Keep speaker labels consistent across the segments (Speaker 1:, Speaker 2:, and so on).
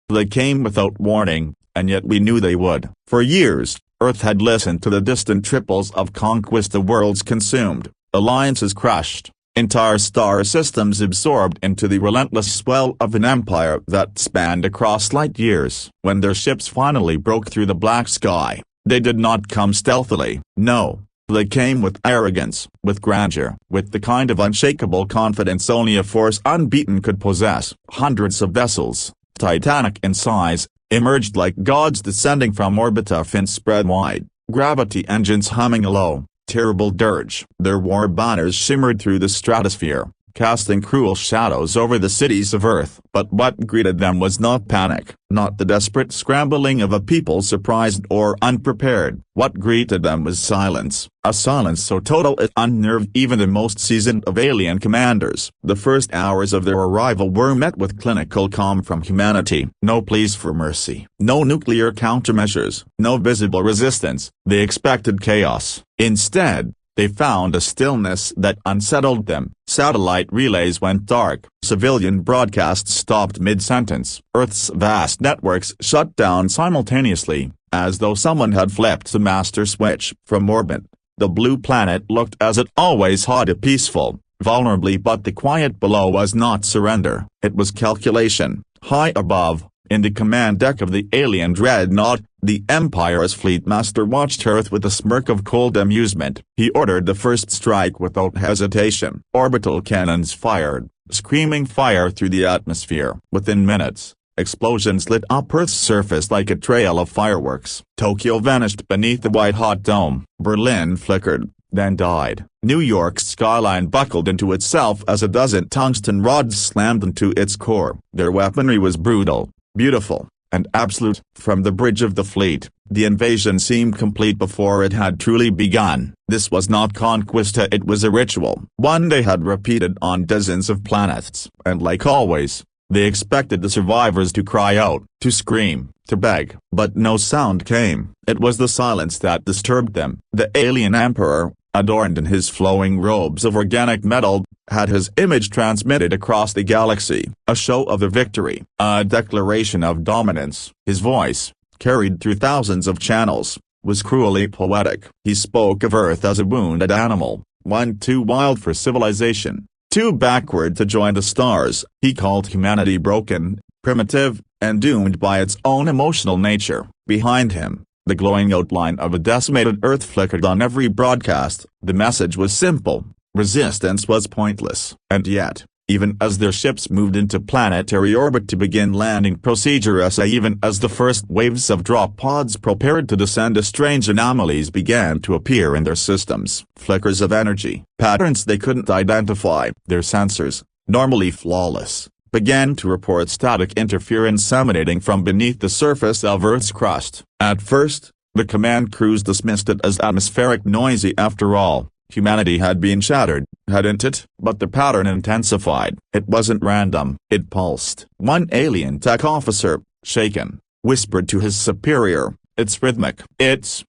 Speaker 1: They came without warning, and yet we knew they would. For years, Earth had listened to the distant triples of conquest. The worlds consumed, alliances crushed, entire star systems absorbed into the relentless swell of an empire that spanned across light years. When their ships finally broke through the black sky, they did not come stealthily. No, they came with arrogance, with grandeur, with the kind of unshakable confidence only a force unbeaten could possess. Hundreds of vessels, titanic in size, emerged like gods descending from orbit. A fin spread wide, gravity engines humming a low, terrible dirge. Their war banners shimmered through the stratosphere, casting cruel shadows over the cities of Earth. But what greeted them was not panic, not the desperate scrambling of a people surprised or unprepared. What greeted them was silence, a silence so total it unnerved even the most seasoned of alien commanders. The first hours of their arrival were met with clinical calm from humanity. No pleas for mercy, no nuclear countermeasures, no visible resistance. They expected chaos. Instead, they found a stillness that unsettled them. Satellite relays went dark. Civilian broadcasts stopped mid-sentence. Earth's vast networks shut down simultaneously, as though someone had flipped the master switch. From orbit, the blue planet looked as it always had, peaceful, vulnerably, but the quiet below was not surrender. It was calculation. High above, in the command deck of the alien dreadnought, the Empire's fleet master watched Earth with a smirk of cold amusement. He ordered the first strike without hesitation. Orbital cannons fired, screaming fire through the atmosphere. Within minutes, explosions lit up Earth's surface like a trail of fireworks. Tokyo vanished beneath the white-hot dome. Berlin flickered, then died. New York's skyline buckled into itself as a dozen tungsten rods slammed into its core. Their weaponry was brutal, beautiful, and absolute. From the bridge of the fleet, the invasion seemed complete before it had truly begun. This was not conquest, it was a ritual, one they had repeated on dozens of planets. And like always, they expected the survivors to cry out, to scream, to beg. But no sound came. It was the silence that disturbed them. The alien emperor, adorned in his flowing robes of organic metal, had his image transmitted across the galaxy, a show of a victory, a declaration of dominance. His voice, carried through thousands of channels, was cruelly poetic. He spoke of Earth as a wounded animal, one too wild for civilization, too backward to join the stars. He called humanity broken, primitive, and doomed by its own emotional nature. Behind him, the glowing outline of a decimated Earth flickered on every broadcast. The message was simple. Resistance was pointless. And yet, even as their ships moved into planetary orbit to begin landing procedures, even as the first waves of drop pods prepared to descend, strange anomalies began to appear in their systems. Flickers of energy, patterns they couldn't identify. Their sensors, normally flawless, began to report static interference emanating from beneath the surface of Earth's crust. At first, the command crews dismissed it as atmospheric noisy. After all, humanity had been shattered, hadn't it? But the pattern intensified. It wasn't random. It pulsed. One alien tech officer, shaken, whispered to his superior, "It's rhythmic. It's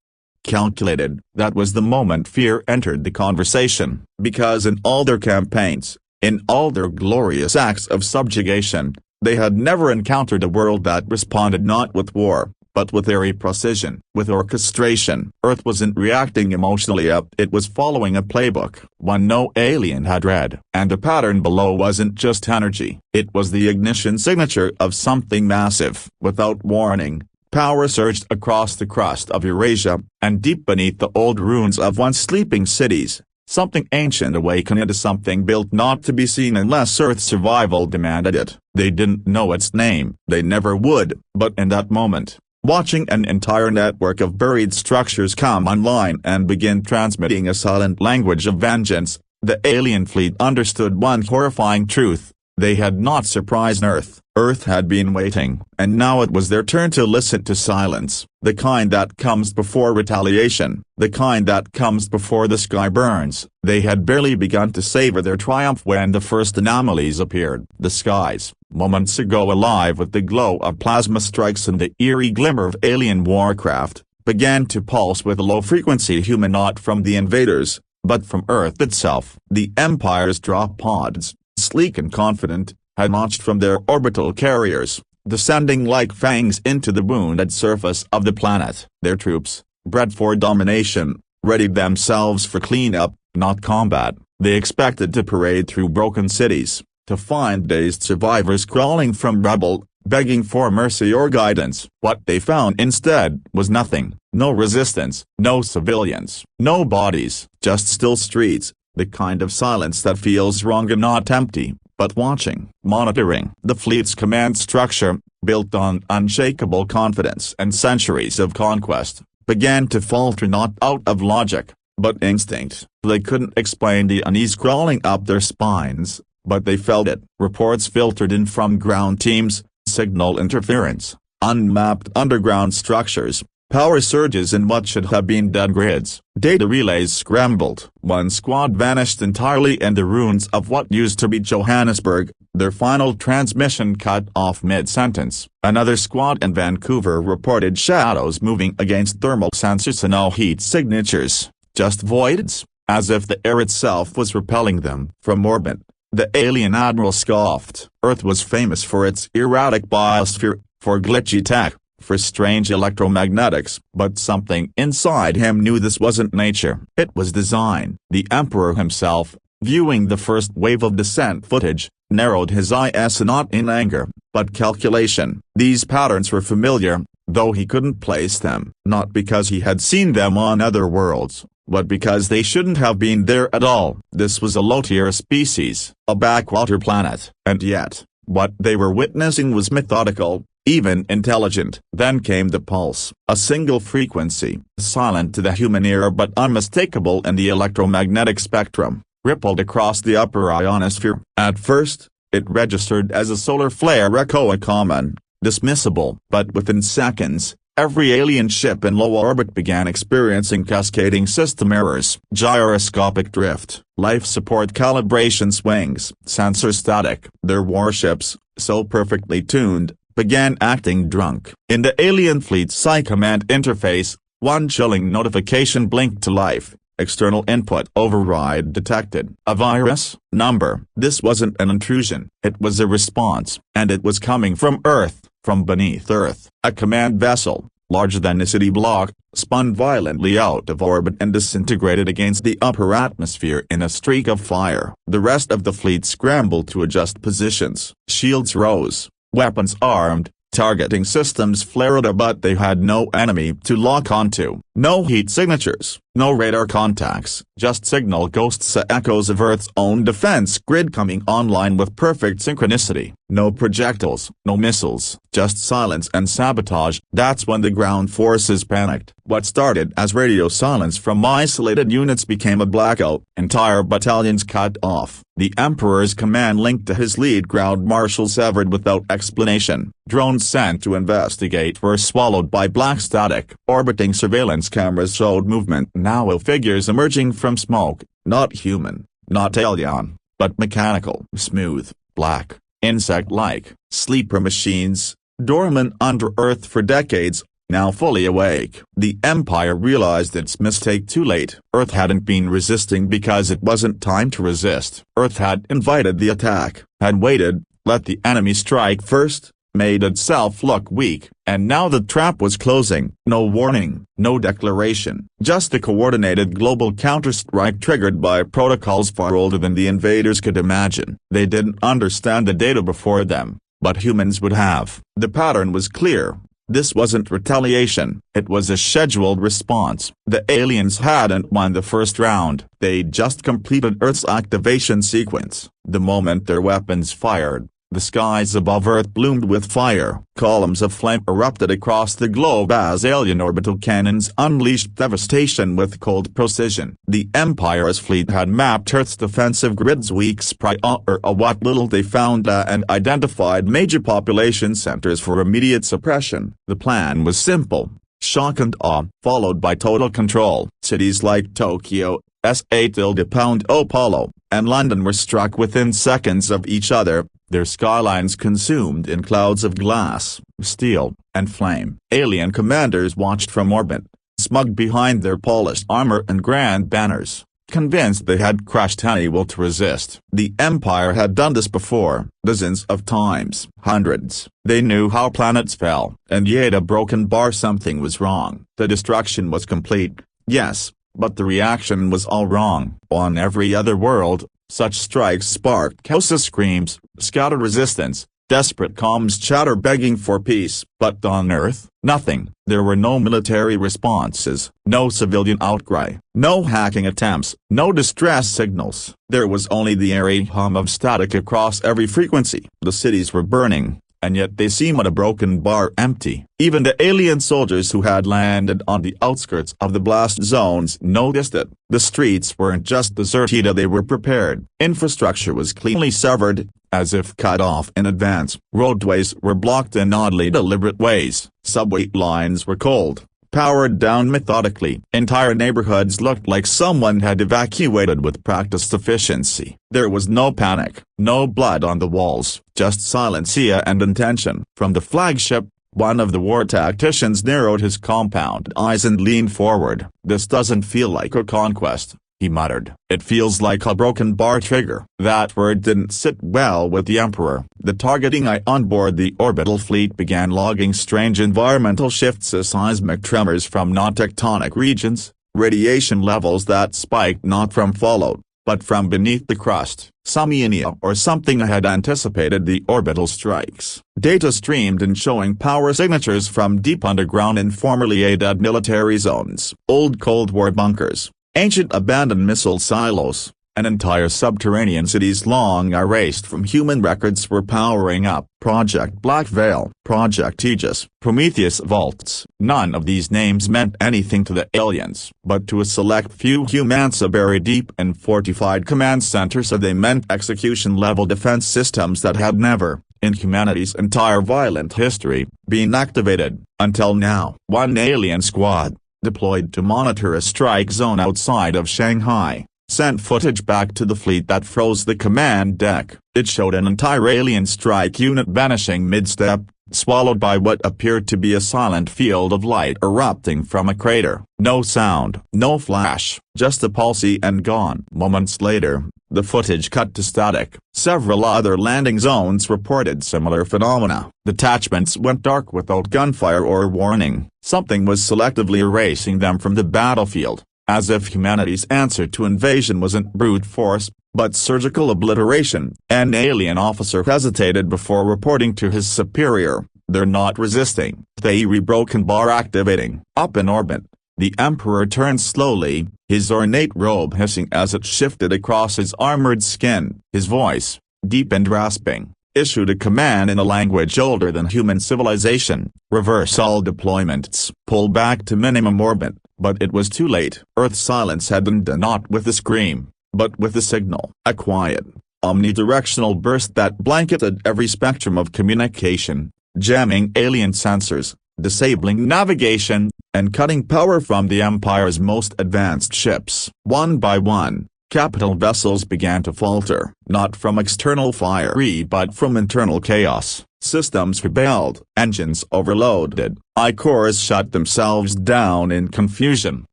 Speaker 1: calculated." That was the moment fear entered the conversation. Because in all their campaigns, in all their glorious acts of subjugation, they had never encountered a world that responded not with war, but with airy precision, with orchestration. Earth wasn't reacting emotionally, it was following a playbook, one no alien had read. And the pattern below wasn't just energy, it was the ignition signature of something massive. Without warning, power surged across the crust of Eurasia, and deep beneath the old ruins of once sleeping cities, something ancient awakened into something built not to be seen unless Earth's survival demanded it. They didn't know its name, they never would, but in that moment, watching an entire network of buried structures come online and begin transmitting a silent language of vengeance, the alien fleet understood one horrifying truth. They had not surprised Earth. Earth had been waiting, and now it was their turn to listen to silence, the kind that comes before retaliation, the kind that comes before the sky burns. They had barely begun to savor their triumph when the first anomalies appeared. The skies, moments ago alive with the glow of plasma strikes and the eerie glimmer of alien warcraft, began to pulse with a low-frequency human, not from the invaders, but from Earth itself. The Empire's drop pods, sleek and confident, had launched from their orbital carriers, descending like fangs into the wounded surface of the planet. Their troops, bred for domination, readied themselves for cleanup, not combat. They expected to parade through broken cities, to find dazed survivors crawling from rubble, begging for mercy or guidance. What they found instead was nothing. No resistance, no civilians, no bodies, just still streets, the kind of silence that feels wrong and not empty, but watching, monitoring. The fleet's command structure, built on unshakable confidence and centuries of conquest, began to falter, not out of logic, but instinct. They couldn't explain the unease crawling up their spines, but they felt it. Reports filtered in from ground teams, signal interference, unmapped underground structures, power surges in what should have been dead grids. Data relays scrambled. One squad vanished entirely in the ruins of what used to be Johannesburg, their final transmission cut off mid-sentence. Another squad in Vancouver reported shadows moving against thermal sensors and no heat signatures, just voids, as if the air itself was repelling them. From orbit, the alien admiral scoffed. Earth was famous for its erratic biosphere, for glitchy tech, for strange electromagnetics, but something inside him knew this wasn't nature. It was design. The Emperor himself, viewing the first wave of descent footage, narrowed his eyes not in anger, but calculation. These patterns were familiar, though he couldn't place them. Not because he had seen them on other worlds, but because they shouldn't have been there at all. This was a low-tier species, a backwater planet. And yet, what they were witnessing was methodical, even intelligent. Then came the pulse, a single frequency, silent to the human ear but unmistakable in the electromagnetic spectrum, rippled across the upper ionosphere. At first, it registered as a solar flare echo, a common, dismissible, but within seconds, every alien ship in low orbit began experiencing cascading system errors, gyroscopic drift, life support calibration swings, sensor static. Their warships, so perfectly tuned, began acting drunk. In the alien fleet's Psi-Command interface, one chilling notification blinked to life. External input override detected. A virus number. This wasn't an intrusion. It was a response, and it was coming from Earth, from beneath Earth. A command vessel, larger than a city block, spun violently out of orbit and disintegrated against the upper atmosphere in a streak of fire. The rest of the fleet scrambled to adjust positions. Shields rose, weapons armed, targeting systems flared up, but they had no enemy to lock onto. No heat signatures, no radar contacts, just signal ghosts, echoes of Earth's own defense grid coming online with perfect synchronicity. No projectiles, no missiles, just silence and sabotage. That's when the ground forces panicked. What started as radio silence from isolated units became a blackout. Entire battalions cut off. The Emperor's command link to his lead ground marshal severed without explanation. Drones sent to investigate were swallowed by black static. Orbiting surveillance cameras showed movement. Now figures emerging from smoke, not human, not alien, but mechanical. Smooth, black, insect-like, sleeper machines, dormant under Earth for decades, now fully awake. The Empire realized its mistake too late. Earth hadn't been resisting because it wasn't time to resist. Earth had invited the attack, had waited, let the enemy strike first, made itself look weak, and now the trap was closing. No warning, no declaration, just a coordinated global counterstrike triggered by protocols far older than the invaders could imagine. They didn't understand the data before them, but humans would have. The pattern was clear. This wasn't retaliation, it was a scheduled response. The aliens hadn't won the first round. They'd just completed Earth's activation sequence. The moment their weapons fired, the skies above Earth bloomed with fire. Columns of flame erupted across the globe as alien orbital cannons unleashed devastation with cold precision. The Empire's fleet had mapped Earth's defensive grids weeks prior, what little they found, and identified major population centers for immediate suppression. The plan was simple: shock and awe, followed by total control. Cities like Tokyo, Apollo, and London were struck within seconds of each other, their skylines consumed in clouds of glass, steel, and flame. Alien commanders watched from orbit, smug behind their polished armor and grand banners, convinced they had crushed any will to resist. The Empire had done this before, dozens of times, hundreds. They knew how planets fell, and yet a broken bar something was wrong. The destruction was complete, yes, but the reaction was all wrong. On every other world, such strikes sparked chaos screams, scattered resistance, desperate comms chatter begging for peace. But on Earth, nothing. There were no military responses, no civilian outcry, no hacking attempts, no distress signals. There was only the eerie hum of static across every frequency. The cities were burning, and yet they seemed a broken bar empty. Even the alien soldiers who had landed on the outskirts of the blast zones noticed it. The streets weren't just deserted, they were prepared. Infrastructure was cleanly severed, as if cut off in advance. Roadways were blocked in oddly deliberate ways. Subway lines were cold, powered down methodically. Entire neighborhoods looked like someone had evacuated with practiced efficiency. There was no panic, no blood on the walls, just silence and intention. From the flagship, one of the war tacticians narrowed his compound eyes and leaned forward. "This doesn't feel like a conquest," he muttered. "It feels like a broken bar trigger." That word didn't sit well with the Emperor. The targeting eye on board the orbital fleet began logging strange environmental shifts as seismic tremors from non-tectonic regions, radiation levels that spiked not from fallout, but from beneath the crust. Some ENIA or something had anticipated the orbital strikes. Data streamed in showing power signatures from deep underground in formerly dead military zones, old Cold War bunkers, ancient abandoned missile silos, and entire subterranean cities long erased from human records were powering up. Project Black Veil, Project Aegis, Prometheus Vaults. None of these names meant anything to the aliens, but to a select few humans buried deep in fortified command centers they meant execution-level defense systems that had never, in humanity's entire violent history, been activated, until now. One alien squad, deployed to monitor a strike zone outside of Shanghai, sent footage back to the fleet that froze the command deck. It showed an entire alien strike unit vanishing mid-step, swallowed by what appeared to be a silent field of light erupting from a crater. No sound, no flash, just a palsy and gone. Moments later, the footage cut to static. Several other landing zones reported similar phenomena. Detachments went dark without gunfire or warning. Something was selectively erasing them from the battlefield, as if humanity's answer to invasion wasn't brute force, but surgical obliteration. An alien officer hesitated before reporting to his superior, "They're not resisting." The broken bar activating. Up in orbit, the Emperor turned slowly, his ornate robe hissing as it shifted across his armored skin. His voice, deep and rasping, issued a command in a language older than human civilization: "Reverse all deployments. Pull back to minimum orbit." But it was too late. Earth's silence had been done not with a scream, but with a signal. A quiet, omnidirectional burst that blanketed every spectrum of communication, jamming alien sensors, disabling navigation, and cutting power from the Empire's most advanced ships. One by one, capital vessels began to falter, not from external fire but from internal chaos. Systems rebelled, engines overloaded, I-cores shut themselves down in confusion.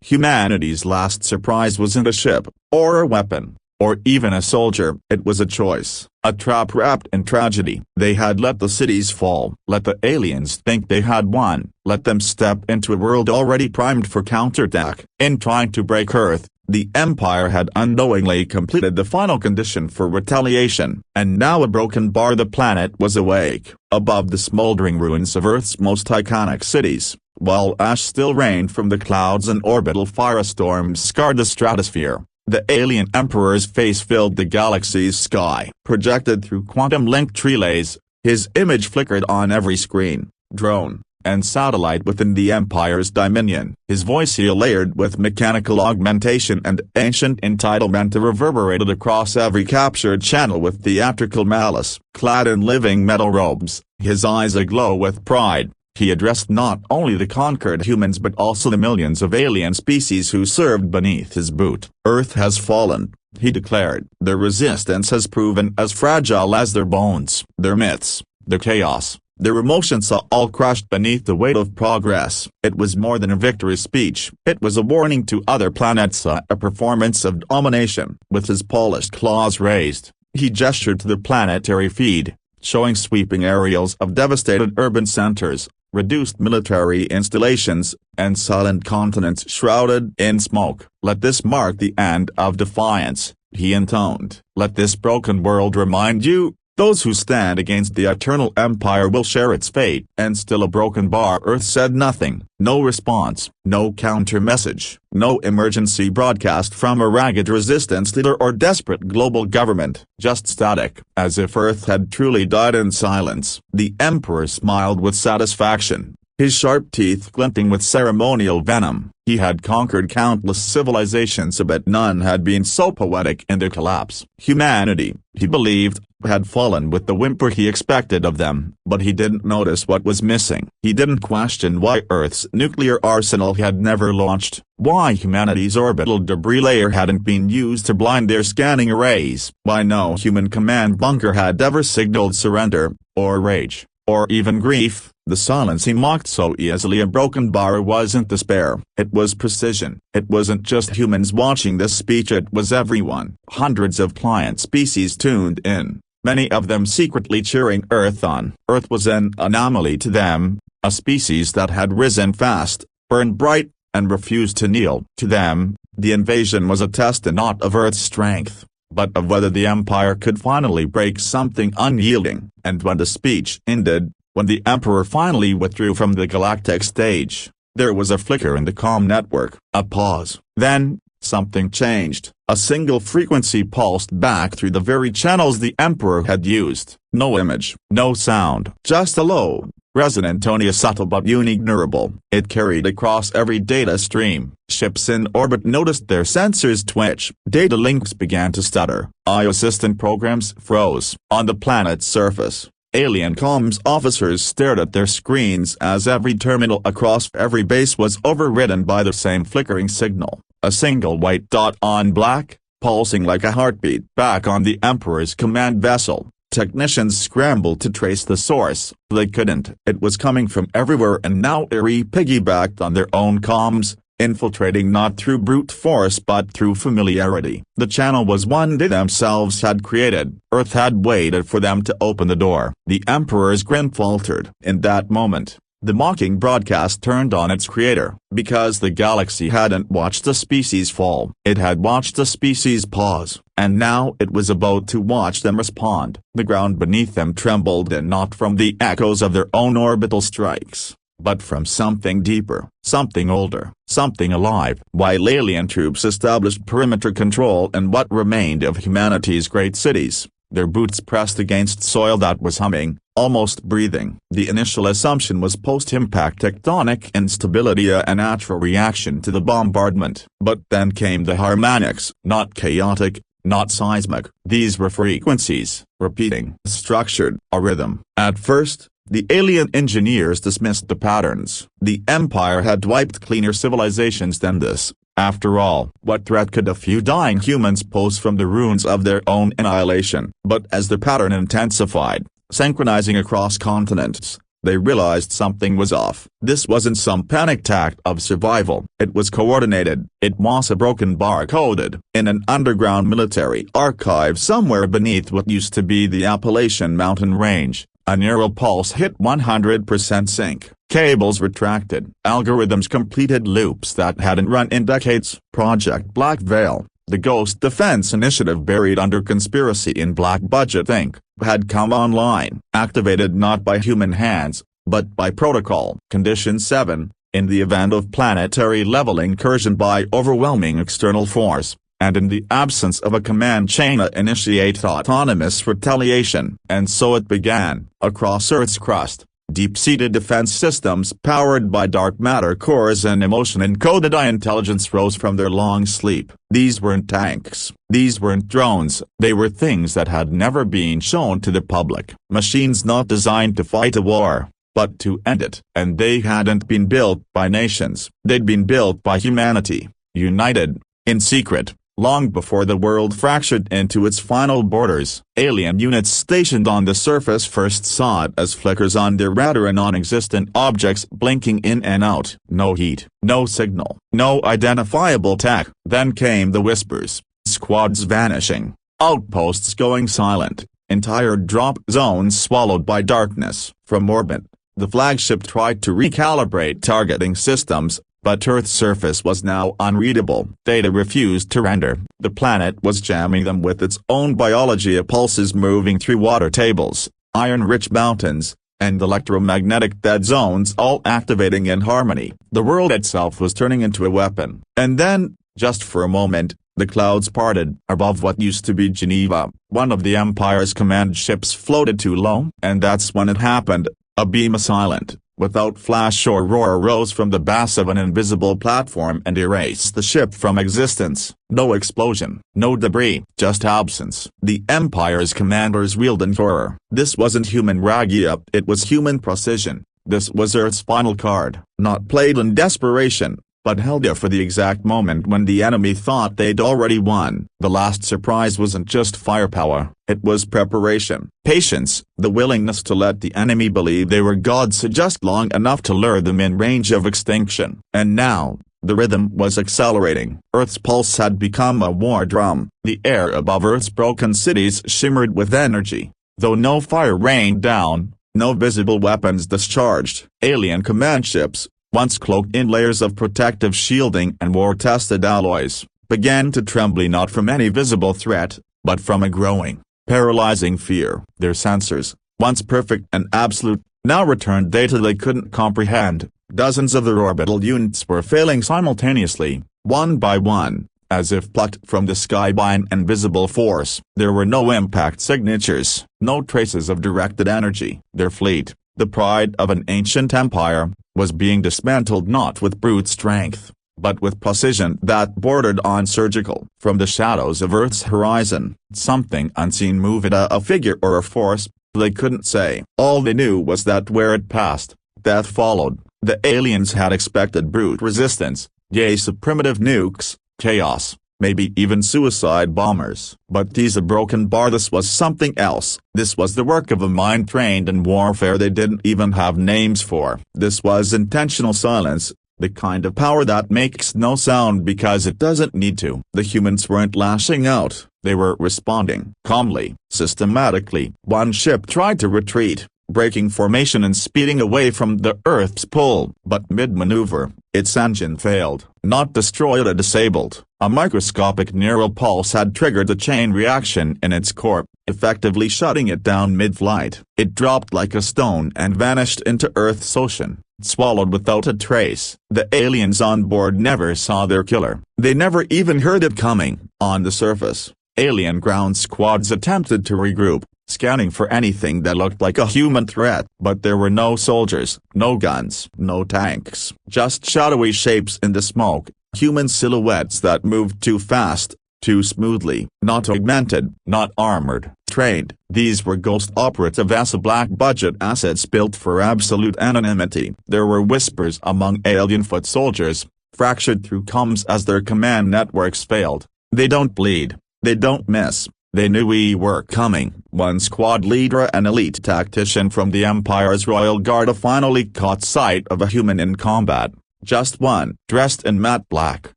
Speaker 1: Humanity's last surprise wasn't a ship, or a weapon, or even a soldier. It was a choice, a trap wrapped in tragedy. They had let the cities fall, let the aliens think they had won, let them step into a world already primed for counterattack. In trying to break Earth, the Empire had unknowingly completed the final condition for retaliation, and now a broken bar the planet was awake, above the smoldering ruins of Earth's most iconic cities, while ash still rained from the clouds and orbital firestorms scarred the stratosphere. The alien Emperor's face filled the galaxy's sky. Projected through quantum-linked relays, his image flickered on every screen, drone, and satellite within the Empire's dominion. His voice, layered with mechanical augmentation and ancient entitlement, reverberated across every captured channel with theatrical malice. Clad in living metal robes, his eyes aglow with pride, he addressed not only the conquered humans but also the millions of alien species who served beneath his boot. "Earth has fallen," he declared. "Their resistance has proven as fragile as their bones. Their myths, their chaos, their emotions all crushed beneath the weight of progress. It was more than a victory speech. It was a warning to other planets, a performance of domination. With his polished claws raised, he gestured to the planetary feed, showing sweeping aerials of devastated urban centers, reduced military installations, and silent continents shrouded in smoke. "Let this mark the end of defiance," he intoned. "Let this broken world remind you, those who stand against the eternal empire will share its fate." And still a broken bar. Earth said nothing. No response, no counter-message, no emergency broadcast from a ragged resistance leader or desperate global government. Just static. As if Earth had truly died in silence. The Emperor smiled with satisfaction, his sharp teeth glinting with ceremonial venom. He had conquered countless civilizations, but none had been so poetic in their collapse. Humanity, he believed, had fallen with the whimper he expected of them, but he didn't notice what was missing. He didn't question why Earth's nuclear arsenal had never launched, why humanity's orbital debris layer hadn't been used to blind their scanning arrays, why no human command bunker had ever signaled surrender, or rage, or even grief. The silence he mocked so easily. A broken bar wasn't despair, it was precision. It wasn't just humans watching this speech, it was everyone. Hundreds of client species tuned in, many of them secretly cheering Earth on. Earth was an anomaly to them, a species that had risen fast, burned bright, and refused to kneel. To them, the invasion was a test not of Earth's strength, but of whether the Empire could finally break something unyielding. And when the speech ended, when the Emperor finally withdrew from the galactic stage, there was a flicker in the comm network, a pause. Then, something changed. A single frequency pulsed back through the very channels the Emperor had used. No image, no sound, just a low, resonant tone, subtle but unignorable. It carried across every data stream. Ships in orbit noticed their sensors twitch. Data links began to stutter. IO assistant programs froze. On the planet's surface, alien comms officers stared at their screens as every terminal across every base was overridden by the same flickering signal. A single white dot on black, pulsing like a heartbeat. Back on the Emperor's command vessel, technicians scrambled to trace the source. They couldn't. It was coming from everywhere, and now Erie piggybacked on their own comms, infiltrating not through brute force but through familiarity. The channel was one they themselves had created. Earth had waited for them to open the door. The Emperor's grin faltered. In that moment, the mocking broadcast turned on its creator. Because the galaxy hadn't watched a species fall, it had watched a species pause, and now it was about to watch them respond. The ground beneath them trembled, and not from the echoes of their own orbital strikes, but from something deeper, something older, something alive. While alien troops established perimeter control in what remained of humanity's great cities, their boots pressed against soil that was humming, almost breathing. The initial assumption was post-impact tectonic instability, a natural reaction to the bombardment. But then came the harmonics, not chaotic, not seismic. These were frequencies, repeating, structured, a rhythm. At first, the alien engineers dismissed the patterns. The Empire had wiped cleaner civilizations than this. After all, what threat could a few dying humans pose from the ruins of their own annihilation? But as the pattern intensified, synchronizing across continents, they realized something was off. This wasn't some panicked act of survival. It was coordinated. It was a broken bar coded in an underground military archive somewhere beneath what used to be the Appalachian mountain range. A neural pulse hit 100% sync. Cables retracted. Algorithms completed loops that hadn't run in decades. Project Black Veil, the Ghost Defense Initiative buried under conspiracy in Black Budget Inc., had come online, activated not by human hands, but by protocol. Condition 7, in the event of planetary-level incursion by overwhelming external force, and in the absence of a command chain, initiate autonomous retaliation. And so it began. Across Earth's crust, deep-seated defense systems powered by dark matter cores and emotion-encoded intelligence rose from their long sleep. These weren't tanks. These weren't drones. They were things that had never been shown to the public. Machines not designed to fight a war, but to end it. And they hadn't been built by nations. They'd been built by humanity, united, in secret, long before the world fractured into its final borders. Alien units stationed on the surface first saw it as flickers on their radar and non-existent objects blinking in and out. No heat, no signal, no identifiable tech. Then came the whispers, squads vanishing, outposts going silent, entire drop zones swallowed by darkness. From orbit, the flagship tried to recalibrate targeting systems, but Earth's surface was now unreadable. Data refused to render. The planet was jamming them with its own biology of pulses moving through water tables, iron-rich mountains, and electromagnetic dead zones all activating in harmony. The world itself was turning into a weapon. And then, just for a moment, the clouds parted. Above what used to be Geneva, one of the Empire's command ships floated too low. And that's when it happened. A beam of silent, without flash or roar, rose from the base of an invisible platform and erased the ship from existence. No explosion, no debris, just absence. The Empire's commanders wheeled in horror. This wasn't human ragia, it was human precision. This was Earth's final card, not played in desperation, but held there for the exact moment when the enemy thought they'd already won. The last surprise wasn't just firepower, it was preparation, patience, the willingness to let the enemy believe they were gods just long enough to lure them in range of extinction. And now, the rhythm was accelerating. Earth's pulse had become a war drum. The air above Earth's broken cities shimmered with energy. Though no fire rained down, no visible weapons discharged, alien command ships, once cloaked in layers of protective shielding and war-tested alloys, began to tremble not from any visible threat, but from a growing, paralyzing fear. Their sensors, once perfect and absolute, now returned data they couldn't comprehend. Dozens of their orbital units were failing simultaneously, one by one, as if plucked from the sky by an invisible force. There were no impact signatures, no traces of directed energy. Their fleet, the pride of an ancient empire, was being dismantled not with brute strength, but with precision that bordered on surgical. From the shadows of Earth's horizon, something unseen moved, a figure or a force, they couldn't say. All they knew was that where it passed, death followed. The aliens had expected brute resistance, yes, primitive nukes, chaos, maybe even suicide bombers. But these a broken bar. This was something else. This was the work of a mind trained in warfare they didn't even have names for. This was intentional silence, the kind of power that makes no sound because it doesn't need to. The humans weren't lashing out, they were responding. Calmly, systematically. One ship tried to retreat, breaking formation and speeding away from the Earth's pull. But mid-maneuver, its engine failed. Not destroyed or disabled. A microscopic neural pulse had triggered a chain reaction in its core, effectively shutting it down mid-flight. It dropped like a stone and vanished into Earth's ocean, swallowed without a trace. The aliens on board never saw their killer. They never even heard it coming. On the surface, alien ground squads attempted to regroup, scanning for anything that looked like a human threat. But there were no soldiers, no guns, no tanks, just shadowy shapes in the smoke, human silhouettes that moved too fast, too smoothly. Not augmented, not armored, trained. These were ghost operative black-budget assets built for absolute anonymity. There were whispers among alien foot soldiers, fractured through comms as their command networks failed. They don't bleed, they don't miss. They knew we were coming. One squad leader, an elite tactician from the Empire's Royal Guard, finally caught sight of a human in combat. Just one, dressed in matte black,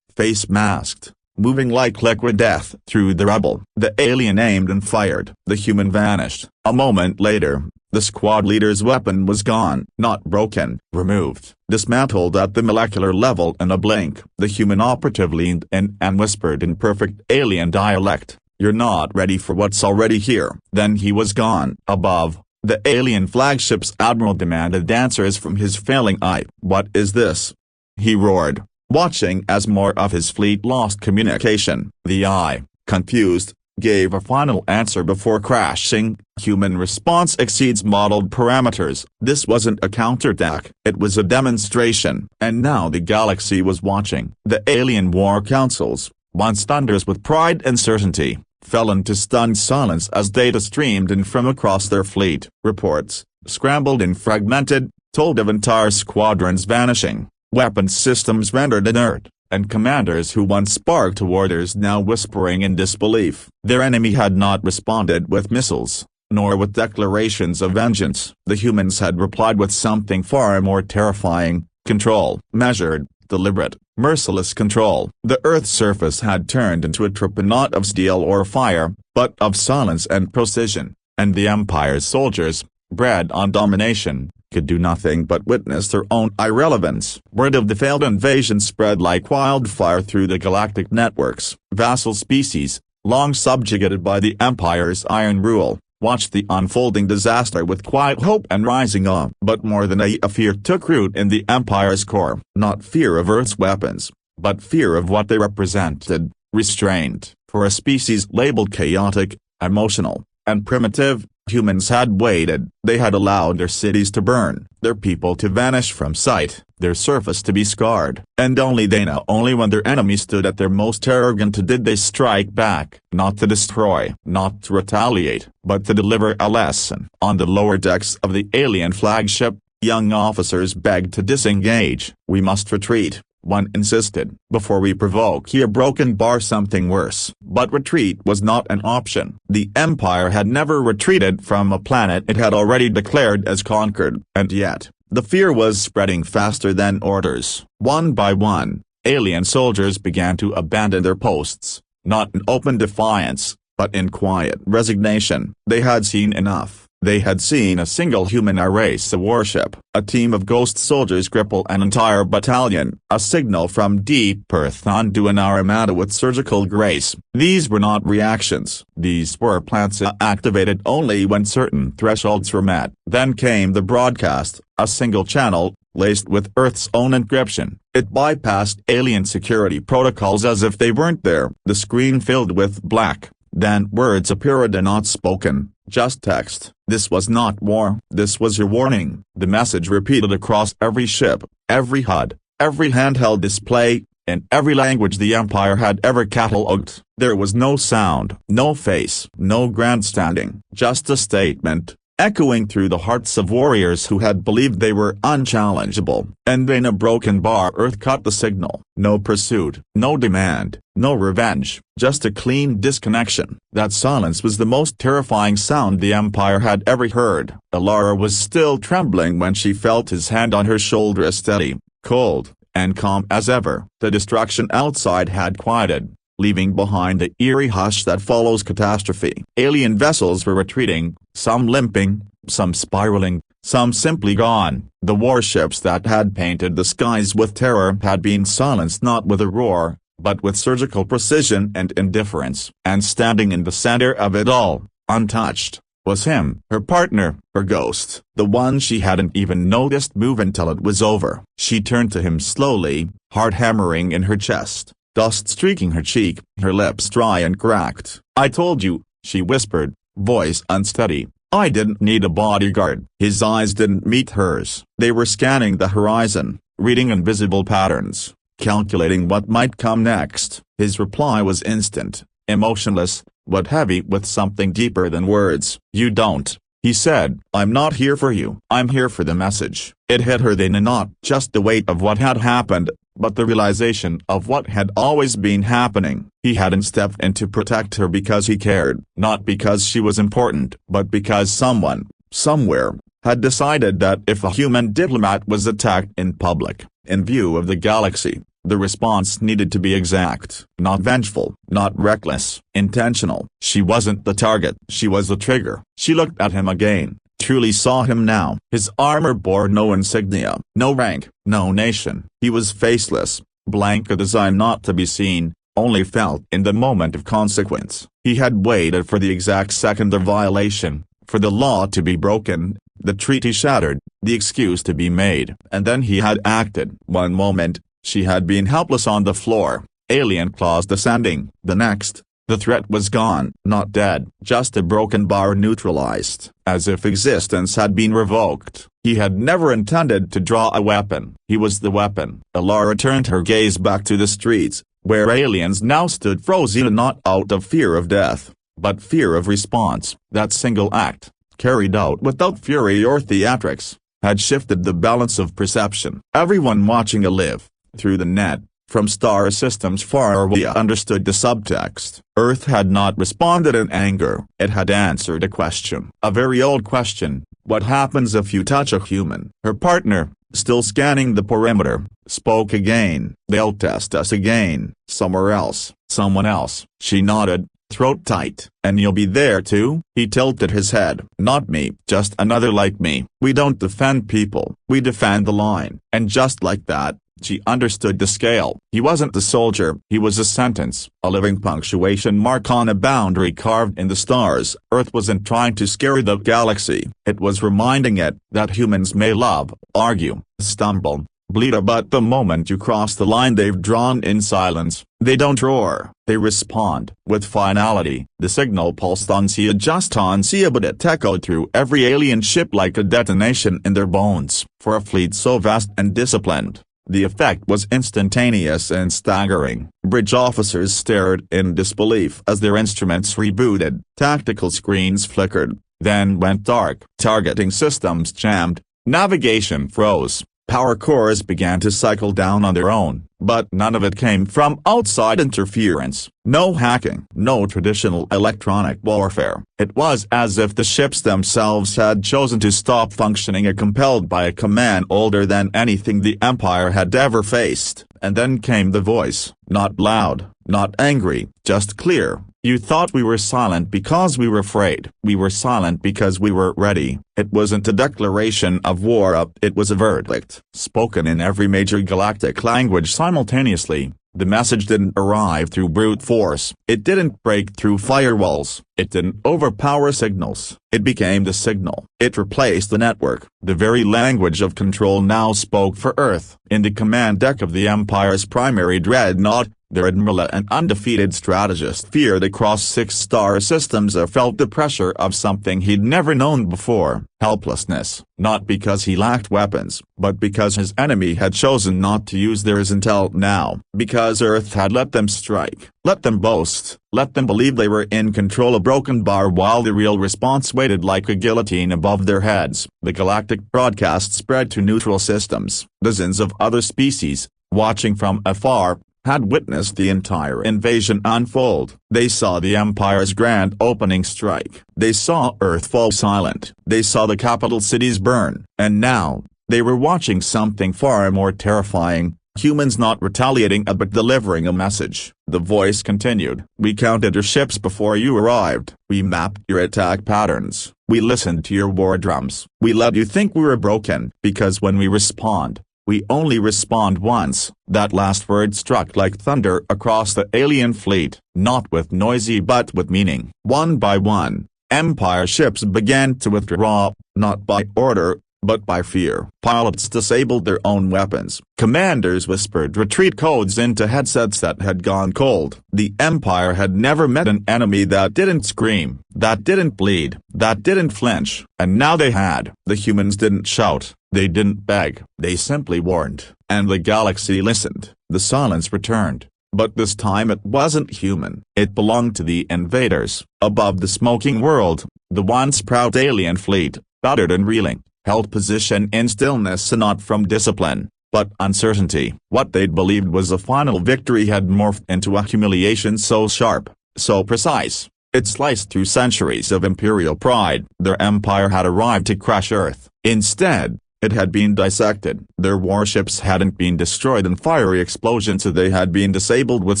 Speaker 1: face masked, moving like liquid death through the rubble. The alien aimed and fired. The human vanished. A moment later, the squad leader's weapon was gone. Not broken, removed, dismantled at the molecular level in a blink. The human operative leaned in and whispered in perfect alien dialect, "You're not ready for what's already here." Then he was gone. Above, the alien flagship's admiral demanded answers from his failing eye. "What is this?" he roared, watching as more of his fleet lost communication. The eye, confused, gave a final answer before crashing. Human response exceeds modeled parameters. This wasn't a counterattack, it was a demonstration. And now the galaxy was watching. The alien war councils, once thunders with pride and certainty, fell into stunned silence as data streamed in from across their fleet. Reports, scrambled and fragmented, told of entire squadrons vanishing, weapons systems rendered inert, and commanders who once sparked orders now whispering in disbelief. Their enemy had not responded with missiles, nor with declarations of vengeance. The humans had replied with something far more terrifying: control. Measured, deliberate, merciless control. The Earth's surface had turned into a trip not of steel or fire, but of silence and precision, and the Empire's soldiers, bred on domination, could do nothing but witness their own irrelevance. Word of the failed invasion spread like wildfire through the galactic networks. Vassal species, long subjugated by the Empire's iron rule, watched the unfolding disaster with quiet hope and rising awe. But more than a fear took root in the Empire's core. Not fear of Earth's weapons, but fear of what they represented: restraint. For a species labeled chaotic, emotional, and primitive, humans had waited. They had allowed their cities to burn, their people to vanish from sight, their surface to be scarred. And only when their enemy stood at their most arrogant did they strike back. Not to destroy, not to retaliate, but to deliver a lesson. On the lower decks of the alien flagship, young officers begged to disengage. "We must retreat," one insisted, "before we provoke here broken bar something worse." But retreat was not an option. The Empire had never retreated from a planet it had already declared as conquered. And yet, the fear was spreading faster than orders. One by one, alien soldiers began to abandon their posts, not in open defiance, but in quiet resignation. They had seen enough. They had seen a single human erase a warship, a team of ghost soldiers cripple an entire battalion, a signal from deep Earth undo an armada with surgical grace. These were not reactions. These were plants activated only when certain thresholds were met. Then came the broadcast, a single channel, laced with Earth's own encryption. It bypassed alien security protocols as if they weren't there. The screen filled with black. Then words appeared, not spoken, just text. "This was not war. This was your warning." The message repeated across every ship, every HUD, every handheld display, in every language the Empire had ever catalogued. There was no sound, no face, no grandstanding, just a statement, echoing through the hearts of warriors who had believed they were unchallengeable. And in a broken bar Earth cut the signal. No pursuit, no demand, no revenge, just a clean disconnection. That silence was the most terrifying sound the Empire had ever heard. Alara was still trembling when she felt his hand on her shoulder, steady, cold, and calm as ever. The destruction outside had quieted, leaving behind the eerie hush that follows catastrophe. Alien vessels were retreating, some limping, some spiraling, some simply gone. The warships that had painted the skies with terror had been silenced not with a roar, but with surgical precision and indifference. And standing in the center of it all, untouched, was him, her partner, her ghost, the one she hadn't even noticed move until it was over. She turned to him slowly, heart hammering in her chest, dust streaking her cheek, her lips dry and cracked. "I told you," she whispered, voice unsteady. "I didn't need a bodyguard." His eyes didn't meet hers. They were scanning the horizon, reading invisible patterns, calculating what might come next. His reply was instant, emotionless, but heavy with something deeper than words. "You don't," he said. "I'm not here for you. I'm here for the message." It hit her then, not just the weight of what had happened, but the realization of what had always been happening. He hadn't stepped in to protect her because he cared, not because she was important, but because someone, somewhere, had decided that if a human diplomat was attacked in public, in view of the galaxy, the response needed to be exact, not vengeful, not reckless, intentional. She wasn't the target. She was the trigger. She looked at him again, truly saw him now. His armor bore no insignia, no rank, no nation. He was faceless, blank, a design not to be seen, only felt in the moment of consequence. He had waited for the exact second of violation, for the law to be broken, the treaty shattered, the excuse to be made. And then he had acted. One moment, she had been helpless on the floor, alien claws descending. The next, the threat was gone. Not dead, just a broken bar neutralized, as if existence had been revoked. He had never intended to draw a weapon. He was the weapon. Alara turned her gaze back to the streets, where aliens now stood frozen, not out of fear of death, but fear of response. That single act, carried out without fury or theatrics, had shifted the balance of perception. Everyone watching a live, through the net, From star systems far away understood the subtext. Earth had not responded in anger. It had answered a question. A very old question. What happens if you touch a human? Her partner, still scanning the perimeter, spoke again. They'll test us again. Somewhere else. Someone else. She nodded, throat tight. And you'll be there too? He tilted his head. Not me. Just another like me. We don't defend people. We defend the line. And just like that, she understood the scale. He wasn't the soldier. He was a sentence, a living punctuation mark on a boundary carved in the stars. Earth wasn't trying to scare the galaxy. It was reminding it that humans may love, argue, stumble, bleed, but the moment you cross the line they've drawn in silence, they don't roar. They respond, with finality. The signal pulsed on Sia, just on Sia, but it echoed through every alien ship like a detonation in their bones. For a fleet so vast and disciplined, the effect was instantaneous and staggering. Bridge officers stared in disbelief as their instruments rebooted. Tactical screens flickered, then went dark. Targeting systems jammed. Navigation froze. Power cores began to cycle down on their own, but none of it came from outside interference. No hacking, no traditional electronic warfare. It was as if the ships themselves had chosen to stop functioning, compelled by a command older than anything the Empire had ever faced. And then came the voice, not loud, not angry, just clear. You thought we were silent because we were afraid. We were silent because we were ready. It wasn't a declaration of war, it was a verdict, spoken in every major galactic language simultaneously. The message didn't arrive through brute force. It didn't break through firewalls. It didn't overpower signals. It became the signal. It replaced the network. The very language of control now spoke for Earth. In the command deck of the Empire's primary dreadnought, their admiral and undefeated strategist feared across 6 star systems felt the pressure of something he'd never known before. Helplessness, not because he lacked weapons, but because his enemy had chosen not to use theirs until now. Because Earth had let them strike, let them boast, let them believe they were in control. A broken bar while the real response waited like a guillotine above their heads. The galactic broadcast spread to neutral systems. Dozens of other species, watching from afar, had witnessed the entire invasion unfold. They saw the Empire's grand opening strike. They saw Earth fall silent. They saw the capital cities burn. And now, they were watching something far more terrifying. Humans not retaliating but delivering a message. The voice continued. We counted your ships before you arrived. We mapped your attack patterns. We listened to your war drums. We let you think we were broken. Because when we respond, we only respond once. That last word struck like thunder across the alien fleet, not with noisy but with meaning. One by one, Empire ships began to withdraw, not by order, but by fear. Pilots disabled their own weapons. Commanders whispered retreat codes into headsets that had gone cold. The Empire had never met an enemy that didn't scream, that didn't bleed, that didn't flinch. And now they had. The humans didn't shout. They didn't beg. They simply warned. And the galaxy listened. The silence returned. But this time it wasn't human. It belonged to the invaders. Above the smoking world, the once proud alien fleet, battered and reeling, held position in stillness, not from discipline, but uncertainty. What they'd believed was a final victory had morphed into a humiliation so sharp, so precise. It sliced through centuries of imperial pride. Their empire had arrived to crush Earth. Instead, it had been dissected. Their warships hadn't been destroyed in fiery explosions, they had been disabled with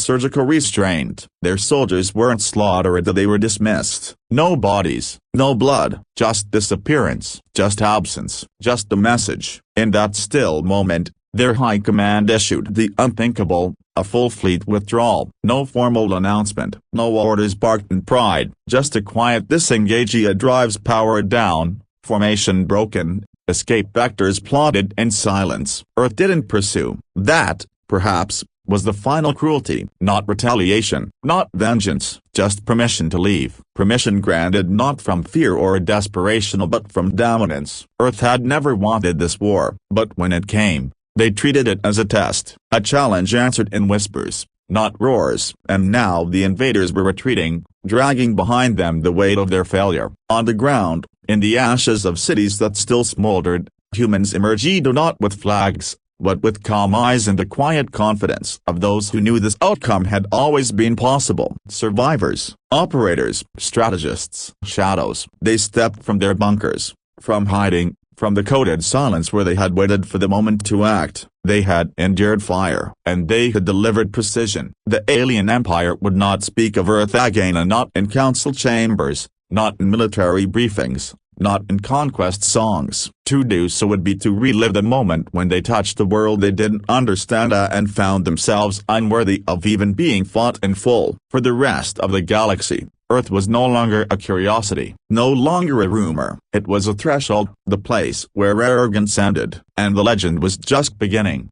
Speaker 1: surgical restraint. Their soldiers weren't slaughtered, they were dismissed. No bodies, no blood, just disappearance, just absence, just a message. In that still moment, their high command issued the unthinkable, a full fleet withdrawal. No formal announcement, no orders barked in pride, just a quiet disengage. Drives powered down, formation broken, escape vectors plotted in silence. Earth didn't pursue. That, perhaps, was the final cruelty. Not retaliation, not vengeance, just permission to leave. Permission granted not from fear or desperation but from dominance. Earth had never wanted this war, but when it came, they treated it as a test, a challenge answered in whispers, not roars. And now the invaders were retreating, dragging behind them the weight of their failure. On the ground, in the ashes of cities that still smoldered, humans emerged not with flags, but with calm eyes and the quiet confidence of those who knew this outcome had always been possible. Survivors, operators, strategists, shadows. They stepped from their bunkers, from hiding, from the coded silence where they had waited for the moment to act. They had endured fire, and they had delivered precision. The alien empire would not speak of Earth again, and not in council chambers, not in military briefings, not in conquest songs. To do so would be to relive the moment when they touched the world they didn't understand and found themselves unworthy of even being fought in full. For the rest of the galaxy, Earth was no longer a curiosity, no longer a rumor. It was a threshold, the place where arrogance ended, and the legend was just beginning.